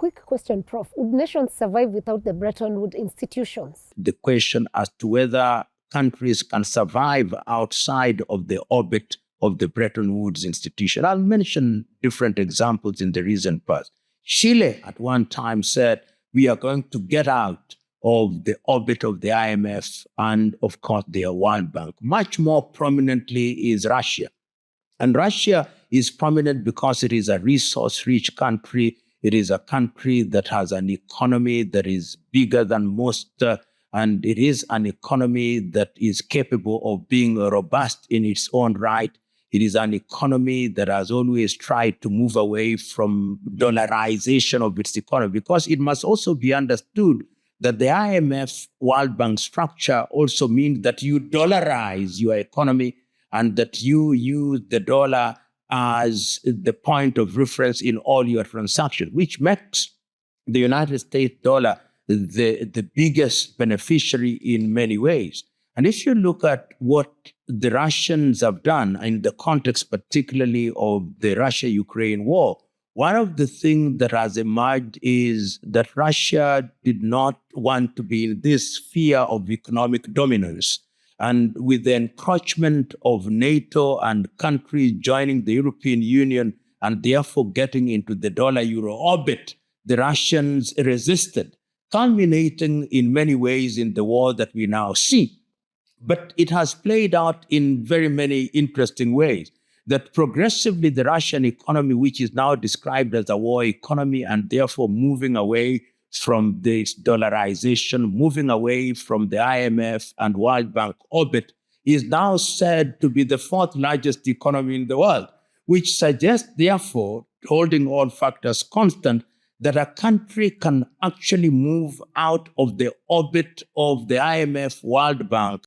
quick question, Prof. Would nations survive without the Bretton Woods institutions? The question as to whether countries can survive outside of the orbit of the Bretton Woods institution. I'll mention different examples in the recent past. Chile at one time said, we are going to get out of the orbit of the IMF and, of course, the World Bank. Much more prominently is Russia. And Russia is prominent because it is a resource-rich country. It is a country that has an economy that is bigger than most, and it is an economy that is capable of being robust in its own right. It is an economy that has always tried to move away from dollarization of its economy, because it must also be understood that the IMF World Bank structure also means that you dollarize your economy and that you use the dollar as the point of reference in all your transactions, which makes the United States dollar the biggest beneficiary in many ways. And if you look at what the Russians have done in the context particularly of the Russia-Ukraine war, one of the things that has emerged is that Russia did not want to be in this sphere of economic dominance. And with the encroachment of NATO and countries joining the European Union and therefore getting into the dollar-euro orbit, the Russians resisted, culminating in many ways in the war that we now see. But it has played out in very many interesting ways, that progressively the Russian economy, which is now described as a war economy and therefore moving away from this dollarization, moving away from the IMF and World Bank orbit, is now said to be the fourth largest economy in the world, which suggests, therefore, holding all factors constant, that a country can actually move out of the orbit of the IMF, World Bank,